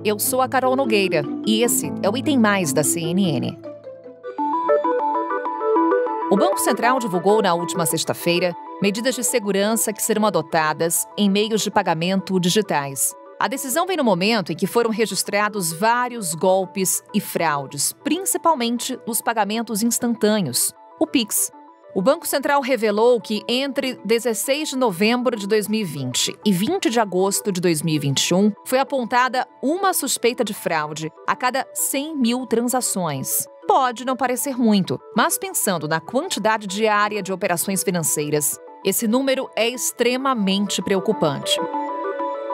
eu sou a Carol Nogueira e esse é o Item Mais da CNN. O Banco Central divulgou na última sexta-feira medidas de segurança que serão adotadas em meios de pagamento digitais. A decisão vem no momento em que foram registrados vários golpes e fraudes, principalmente nos pagamentos instantâneos, o Pix. O Banco Central revelou que entre 16 de novembro de 2020 e 20 de agosto de 2021 foi apontada uma suspeita de fraude a cada 100 mil transações. Pode não parecer muito, mas pensando na quantidade diária de operações financeiras, esse número é extremamente preocupante.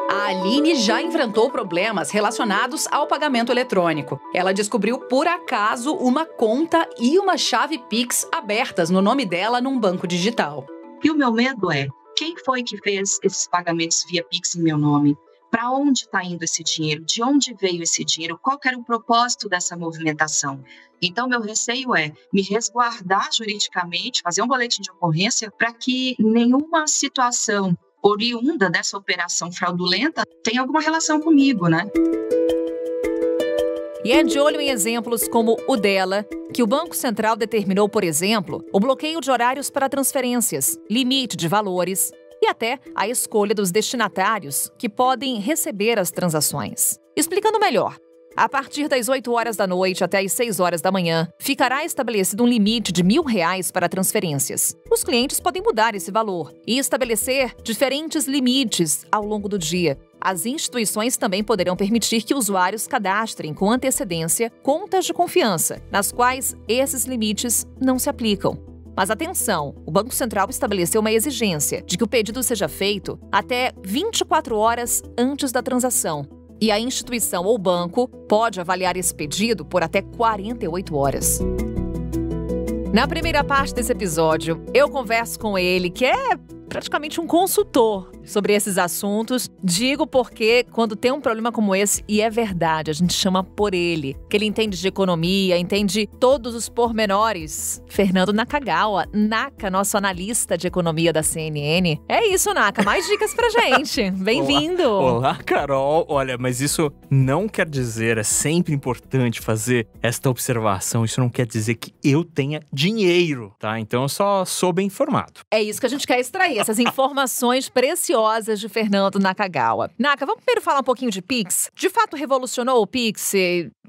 A Aline já enfrentou problemas relacionados ao pagamento eletrônico. Ela descobriu, por acaso, uma conta e uma chave Pix abertas no nome dela num banco digital. E o meu medo é, quem foi que fez esses pagamentos via Pix em meu nome? Para onde está indo esse dinheiro? De onde veio esse dinheiro? Qual que era o propósito dessa movimentação? Então, meu receio é me resguardar juridicamente, fazer um boletim de ocorrência para que nenhuma situação oriunda dessa operação fraudulenta tem alguma relação comigo, né? E é de olho em exemplos como o dela, que o Banco Central determinou, por exemplo, o bloqueio de horários para transferências, limite de valores e até a escolha dos destinatários que podem receber as transações. Explicando melhor, a partir das 8 horas da noite até as 6 horas da manhã, ficará estabelecido um limite de R$1.000 para transferências. Os clientes podem mudar esse valor e estabelecer diferentes limites ao longo do dia. As instituições também poderão permitir que usuários cadastrem com antecedência contas de confiança, nas quais esses limites não se aplicam. Mas atenção, o Banco Central estabeleceu uma exigência de que o pedido seja feito até 24 horas antes da transação. E a instituição ou banco pode avaliar esse pedido por até 48 horas. Na primeira parte desse episódio, eu converso com ele, que é praticamente um consultor sobre esses assuntos. Digo porque quando tem um problema como esse, e é verdade, a gente chama por ele, que ele entende de economia, entende todos os pormenores. Fernando Nakagawa, Naka, nosso analista de economia da CNN. É isso, Naka, mais dicas pra gente. Bem-vindo! Olá, Carol! Olha, mas isso não quer dizer, é sempre importante fazer esta observação, isso não quer dizer que eu tenha dinheiro, tá? Então eu só sou bem informado. É isso que a gente quer extrair, essas informações preciosas de Fernando Nakagawa. Naka, vamos primeiro falar um pouquinho de Pix? De fato, revolucionou o Pix?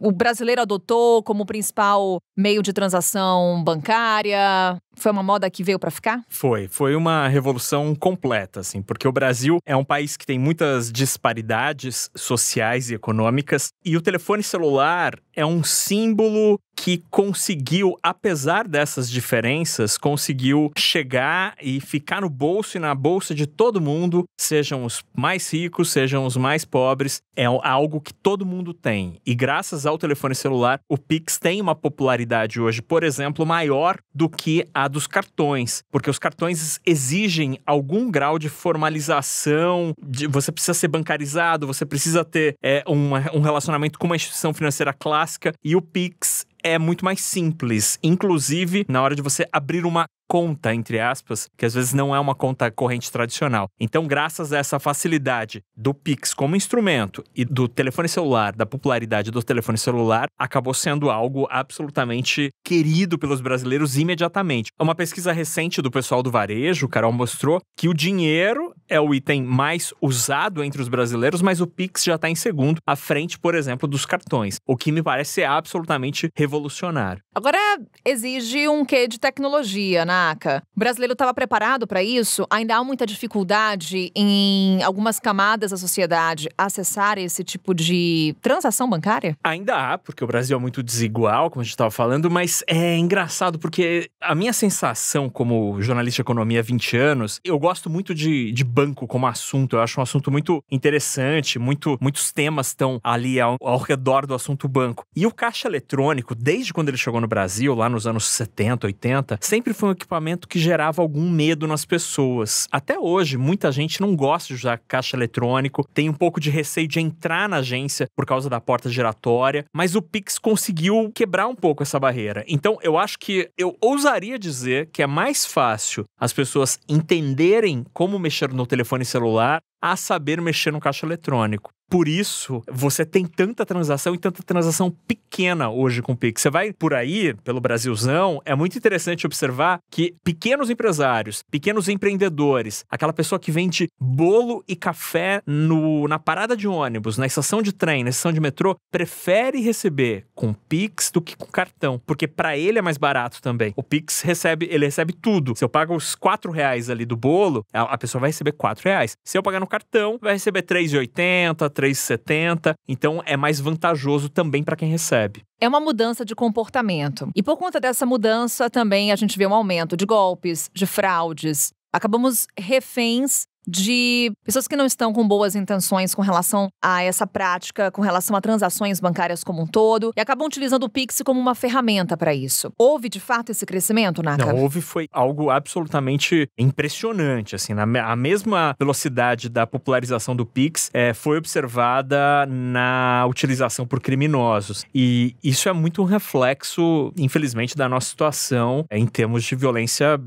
O brasileiro adotou como principal meio de transação bancária? Foi uma moda que veio para ficar? Foi uma revolução completa, assim, porque o Brasil é um país que tem muitas disparidades sociais e econômicas, e o telefone celular é um símbolo que conseguiu, apesar dessas diferenças, conseguiu chegar e ficar no bolso e na bolsa de todo mundo, sejam os mais ricos, sejam os mais pobres, é algo que todo mundo tem. E graças ao telefone celular, o Pix tem uma popularidade hoje, por exemplo, maior do que a dos cartões, porque os cartões exigem algum grau de formalização, você precisa ser bancarizado, você precisa ter um relacionamento com uma instituição financeira clássica, e o Pix é muito mais simples, inclusive na hora de você abrir uma conta, entre aspas, que às vezes não é uma conta corrente tradicional. Então, graças a essa facilidade do Pix como instrumento e do telefone celular, da popularidade do telefone celular, acabou sendo algo absolutamente querido pelos brasileiros imediatamente. Uma pesquisa recente do pessoal do varejo, Carol, mostrou que o dinheiro é o item mais usado entre os brasileiros, mas o Pix já está em segundo, à frente, por exemplo, dos cartões, o que me parece ser absolutamente revolucionário. Agora, exige um quê de tecnologia, Naka? O brasileiro estava preparado para isso? Ainda há muita dificuldade em algumas camadas da sociedade acessar esse tipo de transação bancária? Ainda há, porque o Brasil é muito desigual, como a gente estava falando, mas é engraçado porque a minha sensação como jornalista de economia há 20 anos, eu gosto muito de banco como assunto, eu acho um assunto muito interessante, muitos temas estão ali ao redor do assunto banco. E o caixa eletrônico, desde quando ele chegou no Brasil, lá nos anos 70, 80, sempre foi um equipamento que gerava algum medo nas pessoas. Até hoje, muita gente não gosta de usar caixa eletrônico, tem um pouco de receio de entrar na agência por causa da porta giratória, mas o Pix conseguiu quebrar um pouco essa barreira. Então, eu acho que eu ousaria dizer que é mais fácil as pessoas entenderem como mexer no telefone celular a saber mexer no caixa eletrônico. Por isso, você tem tanta transação e tanta transação pequena hoje com o Pix. Você vai por aí, pelo Brasilzão, é muito interessante observar que pequenos empresários, pequenos empreendedores, aquela pessoa que vende bolo e café na parada de ônibus, na estação de trem, na estação de metrô, prefere receber com Pix do que com cartão, porque para ele é mais barato também. O Pix ele recebe tudo. Se eu pago os R$4 ali do bolo, a pessoa vai receber R$4. Se eu pagar no cartão, vai receber R$3,80, R$3,70, então é mais vantajoso também para quem recebe. É uma mudança de comportamento. E por conta dessa mudança também a gente vê um aumento de golpes, de fraudes. Acabamos reféns de pessoas que não estão com boas intenções com relação a essa prática, com relação a transações bancárias como um todo, e acabam utilizando o Pix como uma ferramenta para isso. Houve, de fato, esse crescimento, Naka? Não, foi algo absolutamente impressionante, assim, a mesma velocidade da popularização do Pix foi observada na utilização por criminosos. E isso é muito um reflexo, infelizmente, da nossa situação em termos de violência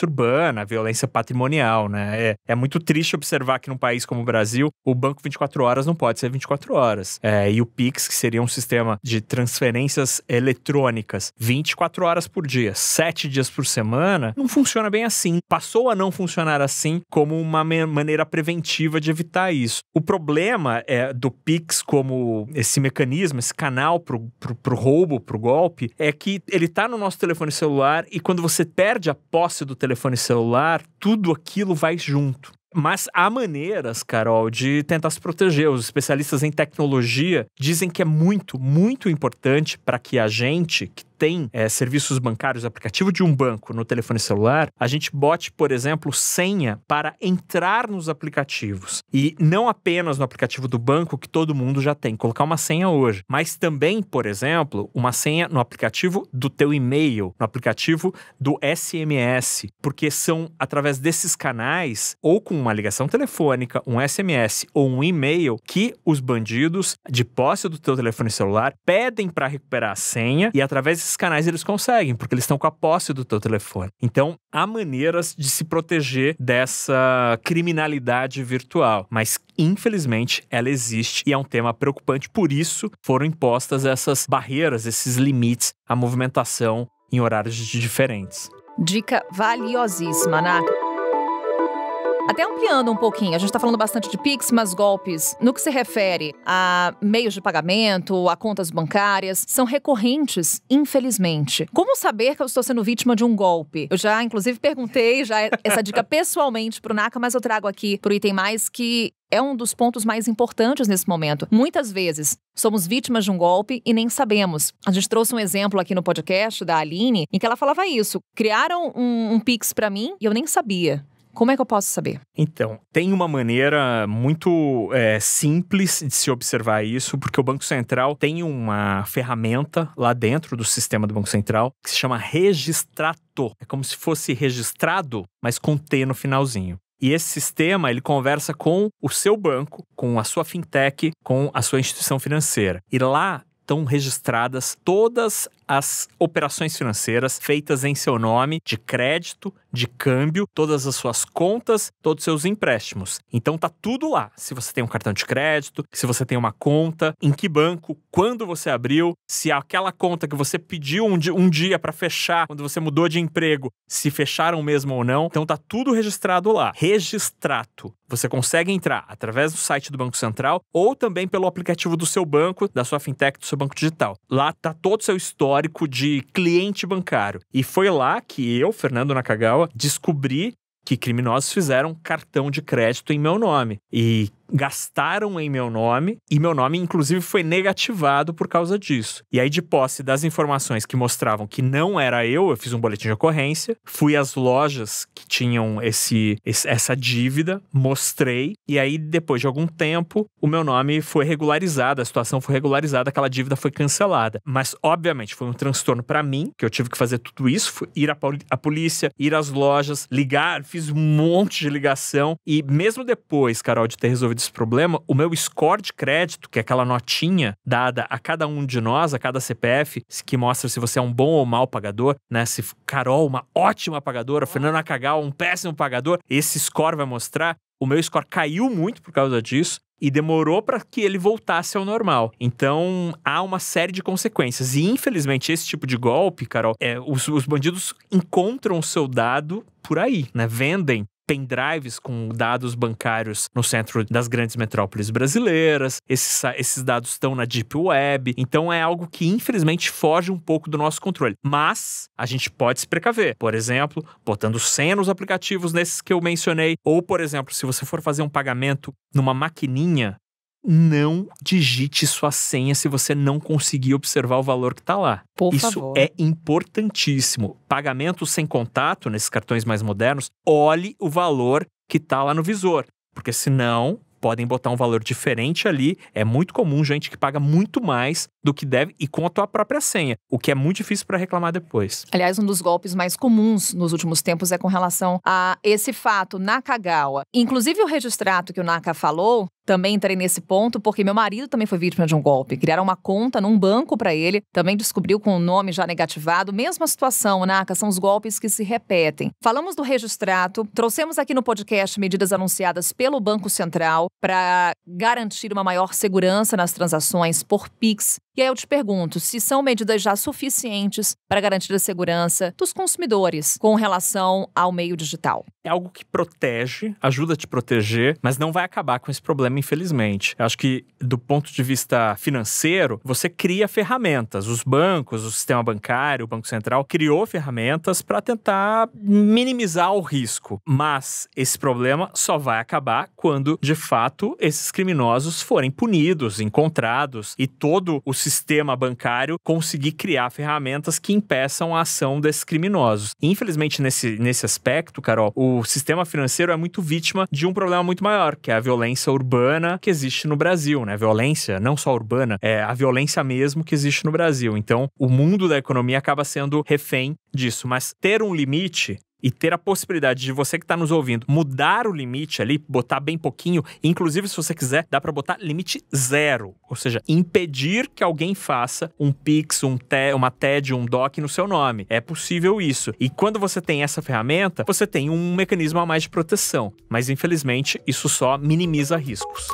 urbana, violência patrimonial, né? É muito triste observar que num país como o Brasil, o banco 24 horas não pode ser 24 horas. E o Pix, que seria um sistema de transferências eletrônicas 24 horas por dia, 7 dias por semana, não funciona bem assim. Passou a não funcionar assim como uma maneira preventiva de evitar isso. O problema do Pix como esse mecanismo, esse canal pro roubo, pro golpe, é que ele tá no nosso telefone celular e quando você perde a posse do telefone celular, tudo aquilo vai junto. Mas há maneiras, Carol, de tentar se proteger. Os especialistas em tecnologia dizem que é muito, muito importante para que a gente que tem serviços bancários, aplicativo de um banco no telefone celular, a gente bote, por exemplo, senha para entrar nos aplicativos. E não apenas no aplicativo do banco, que todo mundo já tem, colocar uma senha hoje, mas também, por exemplo, uma senha no aplicativo do teu e-mail, no aplicativo do SMS, porque são através desses canais, ou com uma ligação telefônica, um SMS ou um e-mail, que os bandidos de posse do teu telefone celular pedem para recuperar a senha e através desses canais eles conseguem, porque eles estão com a posse do teu telefone. Então, há maneiras de se proteger dessa criminalidade virtual, mas infelizmente ela existe e é um tema preocupante, por isso foram impostas essas barreiras, esses limites à movimentação em horários diferentes. Dica valiosíssima, Naka. Até ampliando um pouquinho, a gente está falando bastante de Pix, mas golpes, no que se refere a meios de pagamento, a contas bancárias, são recorrentes, infelizmente. Como saber que eu estou sendo vítima de um golpe? Eu já, inclusive, perguntei essa dica pessoalmente pro Naka, mas eu trago aqui pro Item Mais, que é um dos pontos mais importantes nesse momento. Muitas vezes, somos vítimas de um golpe e nem sabemos. A gente trouxe um exemplo aqui no podcast da Aline, em que ela falava isso. Criaram um Pix para mim e eu nem sabia. Como é que eu posso saber? Então, tem uma maneira muito simples de se observar isso, porque o Banco Central tem uma ferramenta lá dentro do sistema do Banco Central que se chama Registrato. É como se fosse registrado, mas com T no finalzinho. E esse sistema, ele conversa com o seu banco, com a sua fintech, com a sua instituição financeira. E lá estão registradas todas as operações financeiras feitas em seu nome, de crédito, de câmbio, todas as suas contas, todos os seus empréstimos. Então tá tudo lá. Se você tem um cartão de crédito, se você tem uma conta, em que banco, quando você abriu, se aquela conta que você pediu um dia para fechar, quando você mudou de emprego, se fecharam mesmo ou não. Então tá tudo registrado lá. Registrato. Você consegue entrar através do site do Banco Central ou também pelo aplicativo do seu banco, da sua fintech, do seu banco digital. Lá tá todo o seu histórico de cliente bancário. E foi lá que eu, Fernando Nakagawa, descobri que criminosos fizeram cartão de crédito em meu nome. E gastaram em meu nome, e meu nome, inclusive, foi negativado por causa disso. E aí, de posse das informações que mostravam que não era eu fiz um boletim de ocorrência, fui às lojas que tinham essa dívida, mostrei, e aí, depois de algum tempo, o meu nome foi regularizado, a situação foi regularizada, aquela dívida foi cancelada. Mas, obviamente, foi um transtorno para mim, que eu tive que fazer tudo isso, ir à polícia, ir às lojas, ligar, fiz um monte de ligação, e mesmo depois, Carol, de ter resolvido esse problema, o meu score de crédito, que é aquela notinha dada a cada um de nós, a cada CPF, que mostra se você é um bom ou mau pagador, né? Se Carol, uma ótima pagadora, Fernando Nakagawa, um péssimo pagador, esse score vai mostrar. o meu score caiu muito por causa disso e demorou para que ele voltasse ao normal. Então, há uma série de consequências. E, infelizmente, esse tipo de golpe, Carol, os bandidos encontram o seu dado por aí, né? Vendem pendrives com dados bancários no centro das grandes metrópoles brasileiras. Esses dados estão na Deep Web. Então, é algo que, infelizmente, foge um pouco do nosso controle. Mas a gente pode se precaver. Por exemplo, botando senha nos aplicativos nesses que eu mencionei. Ou, por exemplo, se você for fazer um pagamento numa maquininha, não digite sua senha se você não conseguir observar o valor que está lá. Isso favor. É importantíssimo. Pagamentos sem contato, nesses cartões mais modernos, olhe o valor que está lá no visor. Porque senão podem botar um valor diferente ali. É muito comum gente que paga muito mais do que deve e com a tua própria senha, o que é muito difícil para reclamar depois. Aliás, um dos golpes mais comuns nos últimos tempos é com relação a esse fato, Nakagawa. Inclusive o registrato que o Naka falou, também entrei nesse ponto porque meu marido também foi vítima de um golpe. Criaram uma conta num banco para ele, também descobriu com o nome já negativado. Mesma situação, Naka, são os golpes que se repetem. Falamos do registrato, trouxemos aqui no podcast medidas anunciadas pelo Banco Central para garantir uma maior segurança nas transações por Pix. E aí eu te pergunto, se são medidas já suficientes para garantir a segurança dos consumidores com relação ao meio digital. É algo que protege, ajuda a te proteger, mas não vai acabar com esse problema, infelizmente. Eu acho que, do ponto de vista financeiro, você cria ferramentas. Os bancos, o sistema bancário, o Banco Central, criou ferramentas para tentar minimizar o risco. Mas esse problema só vai acabar quando, de fato, esses criminosos forem punidos, encontrados e todo o sistema bancário conseguir criar ferramentas que impeçam a ação desses criminosos. Infelizmente, nesse aspecto, Carol, o sistema financeiro é muito vítima de um problema muito maior, que é a violência urbana que existe no Brasil, né? Violência não só urbana, é a violência mesmo que existe no Brasil. Então, o mundo da economia acaba sendo refém disso. Mas ter um limite e ter a possibilidade de você que está nos ouvindo mudar o limite ali, botar bem pouquinho, inclusive se você quiser, dá para botar limite 0, ou seja, impedir que alguém faça um Pix, uma TED, um DOC no seu nome. É possível isso. E quando você tem essa ferramenta, você tem um mecanismo a mais de proteção. Mas infelizmente, isso só minimiza riscos.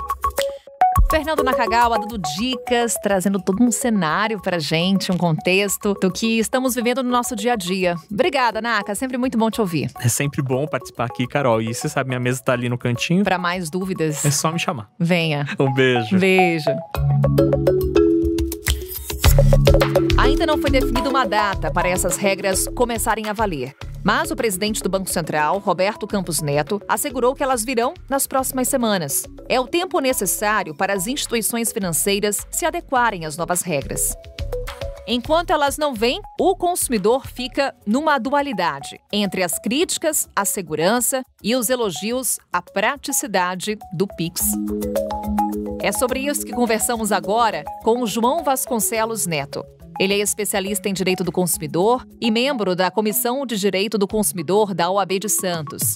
Fernando Nakagawa dando dicas, trazendo todo um cenário pra gente, um contexto do que estamos vivendo no nosso dia a dia. Obrigada, Naka, sempre muito bom te ouvir. É sempre bom participar aqui, Carol. E você sabe, minha mesa tá ali no cantinho. Pra mais dúvidas, é só me chamar. Venha. Um beijo. Beijo. Ainda não foi definida uma data para essas regras começarem a valer. Mas o presidente do Banco Central, Roberto Campos Neto, assegurou que elas virão nas próximas semanas. É o tempo necessário para as instituições financeiras se adequarem às novas regras. Enquanto elas não vêm, o consumidor fica numa dualidade entre as críticas à segurança e os elogios à praticidade do Pix. É sobre isso que conversamos agora com o João Vasconcelos Neto. Ele é especialista em Direito do Consumidor e membro da Comissão de Direito do Consumidor da OAB de Santos.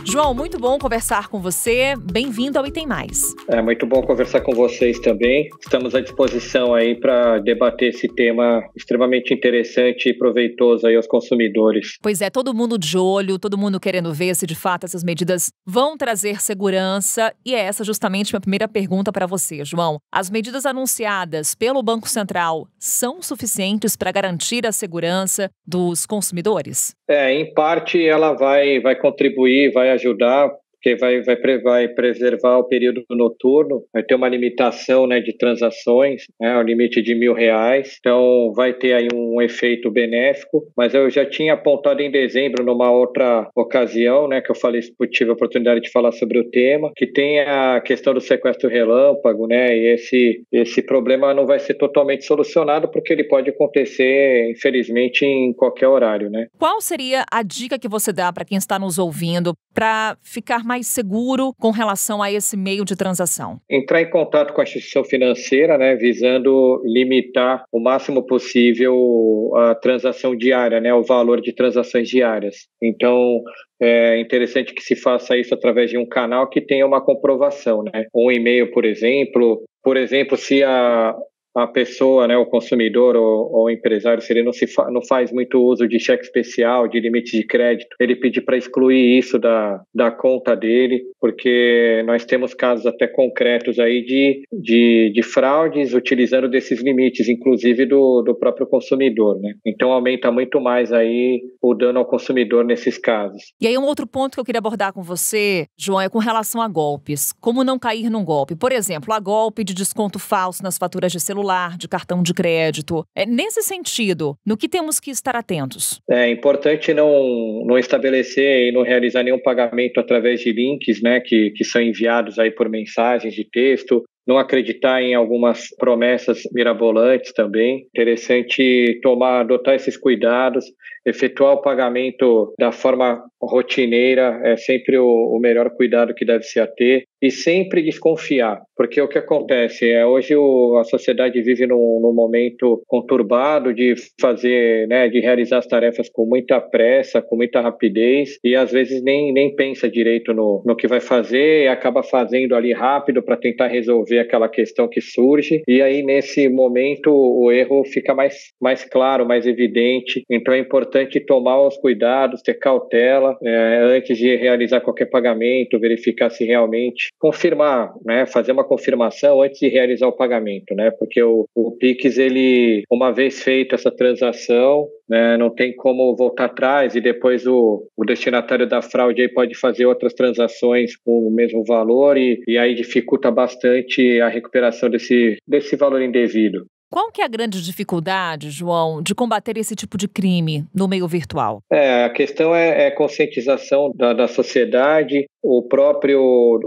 João, muito bom conversar com você. Bem-vindo ao Item Mais. É muito bom conversar com vocês também. Estamos à disposição aí para debater esse tema extremamente interessante e proveitoso aí aos consumidores. Pois é, todo mundo de olho, todo mundo querendo ver se de fato essas medidas vão trazer segurança. E é essa justamente minha primeira pergunta para você, João. As medidas anunciadas pelo Banco Central são suficientes para garantir a segurança dos consumidores? Em parte ela vai contribuir, vai ajudar, porque vai preservar o período noturno, vai ter uma limitação, né, de transações, né, o limite de R$1.000, então vai ter aí um efeito benéfico, mas eu já tinha apontado em dezembro, numa outra ocasião, né, que eu tive a oportunidade de falar sobre o tema, que tem a questão do sequestro relâmpago, né, e esse problema não vai ser totalmente solucionado, porque ele pode acontecer, infelizmente, em qualquer horário, né. Qual seria a dica que você dá para quem está nos ouvindo para ficar mais seguro com relação a esse meio de transação? Entrar em contato com a instituição financeira, né, visando limitar o máximo possível a transação diária, né, o valor de transações diárias. Então, é interessante que se faça isso através de um canal que tenha uma comprovação, né? Um e-mail, por exemplo. Por exemplo, se a pessoa, né, o consumidor ou o empresário, se ele não faz muito uso de cheque especial, de limite de crédito, ele pedir para excluir isso da conta dele, porque nós temos casos até concretos aí de fraudes utilizando desses limites, inclusive do próprio consumidor, né? Então aumenta muito mais aí o dano ao consumidor nesses casos. E aí um outro ponto que eu queria abordar com você, João, é com relação a golpes. Como não cair num golpe? Por exemplo, a golpe de desconto falso nas faturas de celular, de cartão de crédito. Nesse sentido, no que temos que estar atentos? É importante não estabelecer e não realizar nenhum pagamento através de links, né, que são enviados aí por mensagens de texto. Não acreditar em algumas promessas mirabolantes também. Interessante adotar esses cuidados, efetuar o pagamento da forma rotineira é sempre o melhor cuidado que deve se ter. E sempre desconfiar, porque o que acontece hoje a sociedade vive num momento conturbado de fazer, né, de realizar as tarefas com muita pressa, com muita rapidez, e às vezes nem pensa direito no que vai fazer e acaba fazendo ali rápido para tentar resolver aquela questão que surge, e aí nesse momento o erro fica mais claro, mais evidente. Então é importante tomar os cuidados, ter cautela antes de realizar qualquer pagamento, verificar se realmente confirmar, né, fazer uma confirmação antes de realizar o pagamento, né, porque o Pix, ele, uma vez feita essa transação, né, não tem como voltar atrás, e depois o destinatário da fraude aí pode fazer outras transações com o mesmo valor e aí dificulta bastante a recuperação desse valor indevido. Qual que é a grande dificuldade, João, de combater esse tipo de crime no meio virtual? A questão é conscientização da sociedade. O próprio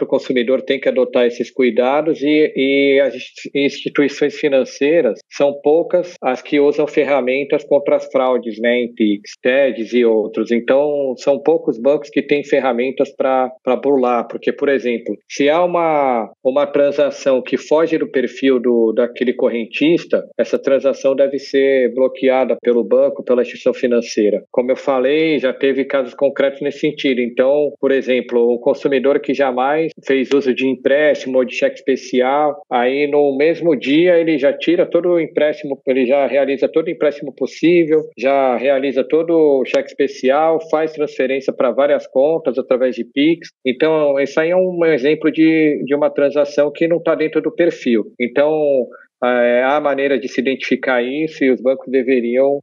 consumidor tem que adotar esses cuidados e as instituições financeiras são poucas as que usam ferramentas contra as fraudes, né, em Pix, TEDs e outros. Então, são poucos bancos que têm ferramentas para burlar, porque, por exemplo, se há uma transação que foge do perfil daquele correntista, essa transação deve ser bloqueada pelo banco, pela instituição financeira. Como eu falei, já teve casos concretos nesse sentido. Então, por exemplo, o consumidor que jamais fez uso de empréstimo ou de cheque especial, aí no mesmo dia ele já tira todo o empréstimo, ele já realiza todo o empréstimo possível, já realiza todo o cheque especial, faz transferência para várias contas através de Pix. Então, isso aí é um exemplo de uma transação que não está dentro do perfil. Então, há maneira de se identificar isso, e os bancos deveriam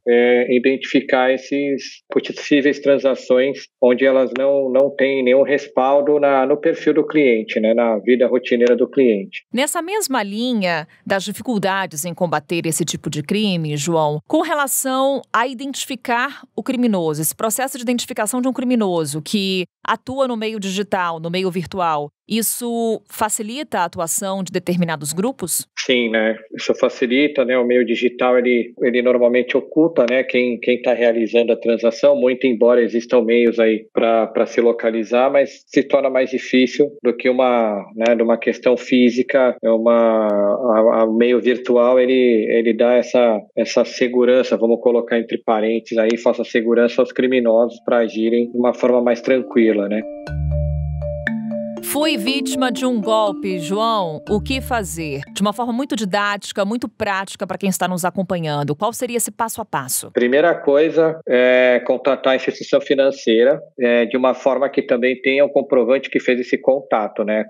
identificar esses possíveis transações onde elas não têm nenhum respaldo no perfil do cliente, né, na vida rotineira do cliente. Nessa mesma linha das dificuldades em combater esse tipo de crime, João, com relação a identificar o criminoso, esse processo de identificação de um criminoso que atua no meio digital, no meio virtual, isso facilita a atuação de determinados grupos? Sim, né? Isso facilita, né? O meio digital, ele normalmente oculta, né, quem está realizando a transação, muito embora existam meios aí para se localizar, mas se torna mais difícil do que de uma questão física. O meio virtual, ele dá essa segurança, vamos colocar entre parênteses aí, falsa segurança aos criminosos para agirem de uma forma mais tranquila, né? Fui vítima de um golpe, João. O que fazer? De uma forma muito didática, muito prática para quem está nos acompanhando. Qual seria esse passo a passo? Primeira coisa é contatar a instituição financeira de uma forma que também tenha o comprovante que fez esse contato, né?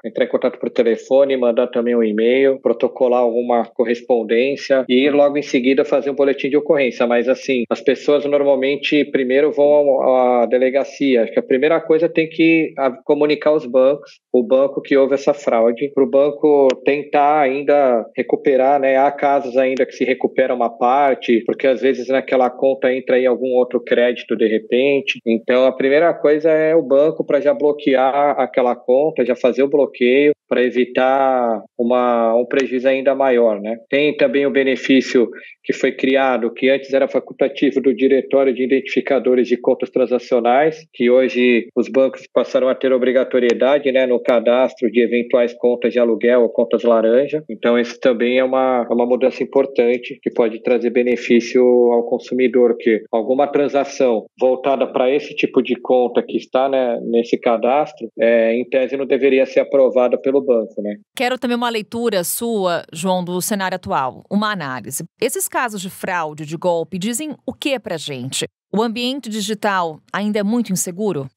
Entrar em contato por telefone, mandar também um e-mail, protocolar alguma correspondência e logo em seguida fazer um boletim de ocorrência. Mas assim, as pessoas normalmente primeiro vão à delegacia. Acho que a primeira coisa tem que comunicar aos bancos, o banco que houve essa fraude, para o banco tentar ainda recuperar, né? Há casos ainda que se recupera uma parte, porque às vezes naquela conta entra aí algum outro crédito de repente. Então a primeira coisa é o banco para já bloquear aquela conta, já fazer o bloqueio para evitar um prejuízo ainda maior, né? Tem também o benefício que foi criado, que antes era facultativo, do Diretório de Identificadores de Contas Transacionais, que hoje os bancos passaram a ter obrigatoriedade, né, no cadastro de eventuais contas de aluguel ou contas laranja. Então, isso também é uma mudança importante que pode trazer benefício ao consumidor, que alguma transação voltada para esse tipo de conta que está, né, nesse cadastro, em tese não deveria ser aprovada pelo do banco, né? Quero também uma leitura sua, João, do cenário atual, uma análise. Esses casos de fraude, de golpe, dizem o que pra gente? O ambiente digital ainda é muito inseguro?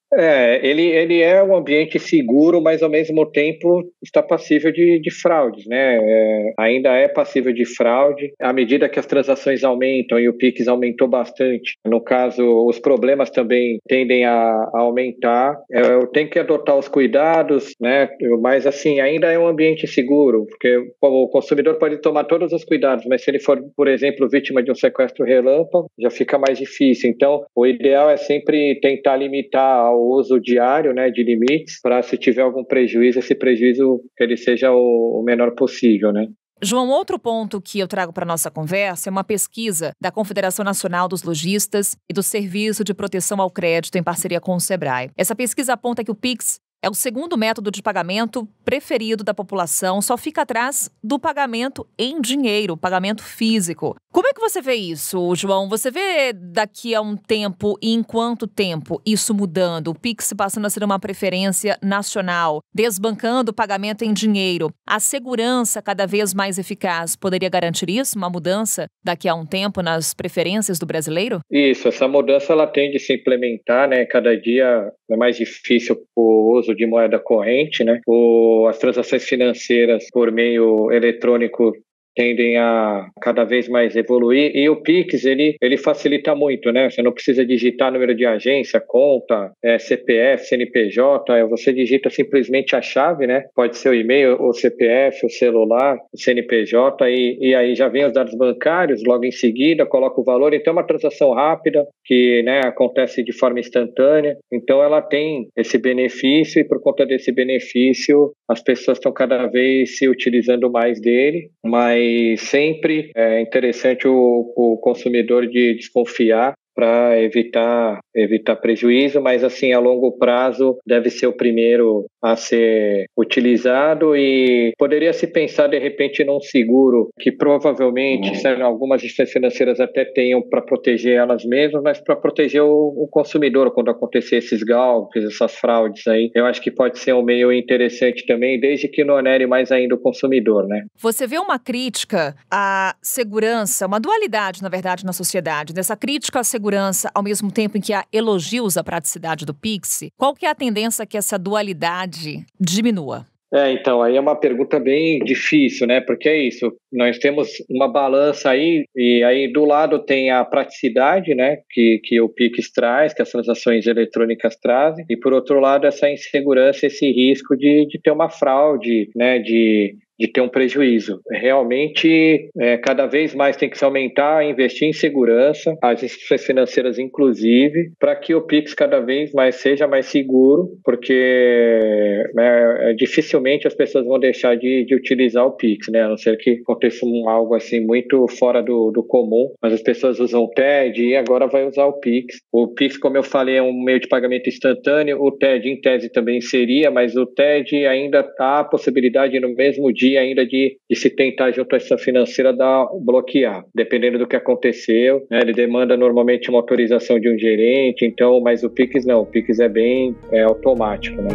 Ele é um ambiente seguro, mas ao mesmo tempo está passível de fraudes, né? Ainda é passível de fraude. À medida que as transações aumentam e o Pix aumentou bastante, no caso, os problemas também tendem a aumentar. Eu tenho que adotar os cuidados, né? Mas assim, ainda é um ambiente seguro, porque o consumidor pode tomar todos os cuidados, mas se ele for, por exemplo, vítima de um sequestro relâmpago, já fica mais difícil. Então, o ideal é sempre tentar limitar o uso diário, né, de limites, para se tiver algum prejuízo, esse prejuízo que ele seja o menor possível, né? João, outro ponto que eu trago para a nossa conversa é uma pesquisa da Confederação Nacional dos Lojistas e do Serviço de Proteção ao Crédito em parceria com o Sebrae. Essa pesquisa aponta que o Pix é o segundo método de pagamento preferido da população, só fica atrás do pagamento em dinheiro, pagamento físico. Como é que você vê isso, João? Você vê daqui a um tempo e em quanto tempo isso mudando? O Pix passando a ser uma preferência nacional, desbancando o pagamento em dinheiro. A segurança cada vez mais eficaz poderia garantir isso? Uma mudança daqui a um tempo nas preferências do brasileiro? Isso, essa mudança ela tende a se implementar, né? Cada dia é mais difícil o uso de moeda corrente, né? As transações financeiras por meio eletrônico tendem a cada vez mais evoluir, e o Pix, ele facilita muito, né? Você não precisa digitar número de agência, conta, CPF, CNPJ, você digita simplesmente a chave, né? Pode ser o e-mail, o CPF, o celular, o CNPJ, e aí já vem os dados bancários, logo em seguida coloca o valor, então é uma transação rápida, que, né, acontece de forma instantânea, então ela tem esse benefício, e por conta desse benefício, as pessoas estão cada vez se utilizando mais dele, mas sempre é interessante o consumidor de desconfiar para evitar prejuízo, mas assim, a longo prazo deve ser o primeiro a ser utilizado, e poderia se pensar de repente num seguro que provavelmente algumas instituições financeiras até tenham para proteger elas mesmas, mas para proteger o consumidor quando acontecer esses golpes, essas fraudes aí. Eu acho que pode ser um meio interessante também, desde que não onere mais ainda o consumidor, né? Você vê uma crítica à segurança, uma dualidade, na verdade, na sociedade, dessa crítica à segurança ao mesmo tempo em que há elogios à praticidade do Pix? Qual que é a tendência que essa dualidade diminua? Então, aí é uma pergunta bem difícil, né? Porque é isso, nós temos uma balança aí, e aí do lado tem a praticidade, né? Que o Pix traz, que as transações eletrônicas trazem, e por outro lado essa insegurança, esse risco de ter uma fraude, né? De ter um prejuízo. Realmente, cada vez mais tem que se aumentar, investir em segurança, as instituições financeiras inclusive, para que o Pix cada vez mais seja mais seguro, porque dificilmente as pessoas vão deixar de utilizar o Pix, né? A não ser que aconteça algo assim muito fora do comum, mas as pessoas usam o TED e agora vai usar o Pix. O Pix, como eu falei, é um meio de pagamento instantâneo, o TED em tese também seria, mas o TED ainda há a possibilidade no mesmo dia ainda de se tentar junto à instituição financeira bloquear, dependendo do que aconteceu, né? Ele demanda normalmente uma autorização de um gerente, então, mas o Pix não, o Pix é bem automático, né?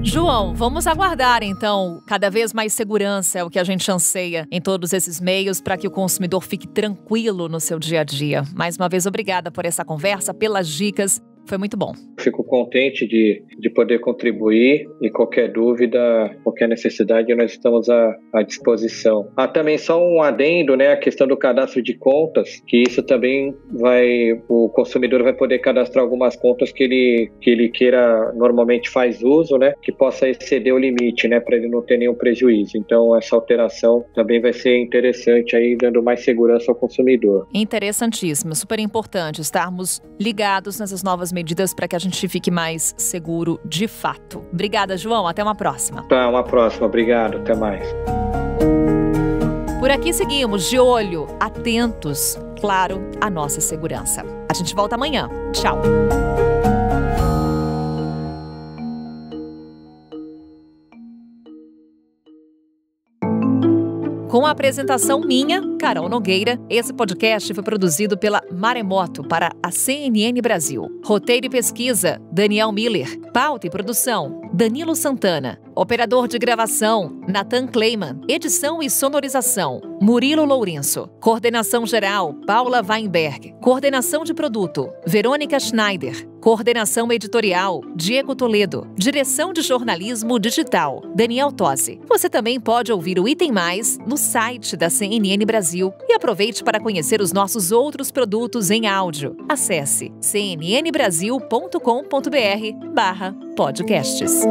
João, vamos aguardar então cada vez mais segurança, é o que a gente anseia em todos esses meios para que o consumidor fique tranquilo no seu dia a dia. Mais uma vez, obrigada por essa conversa, pelas dicas. Foi muito bom. Fico contente de poder contribuir, e qualquer dúvida, qualquer necessidade, nós estamos à disposição. Também só um adendo, né, a questão do cadastro de contas, que isso também o consumidor vai poder cadastrar algumas contas que ele queira, normalmente faz uso, né, que possa exceder o limite, né, para ele não ter nenhum prejuízo. Então essa alteração também vai ser interessante aí, dando mais segurança ao consumidor. Interessantíssimo, super importante estarmos ligados nessas novas medidas para que a gente fique mais seguro de fato. Obrigada, João. Até uma próxima. Tá, uma próxima. Obrigado. Até mais. Por aqui seguimos de olho, atentos, claro, à nossa segurança. A gente volta amanhã. Tchau. Com a apresentação minha, Carol Nogueira, esse podcast foi produzido pela Maremoto para a CNN Brasil. Roteiro e pesquisa, Daniel Miller. Pauta e produção, Danilo Santana. Operador de gravação, Nathan Kleiman. Edição e sonorização, Murilo Lourenço. Coordenação geral, Paula Weinberg. Coordenação de produto, Verônica Schneider. Coordenação editorial, Diego Toledo. Direção de jornalismo digital, Daniel Tosi. Você também pode ouvir o Item Mais no site da CNN Brasil e aproveite para conhecer os nossos outros produtos em áudio. Acesse cnnbrasil.com.br/podcasts.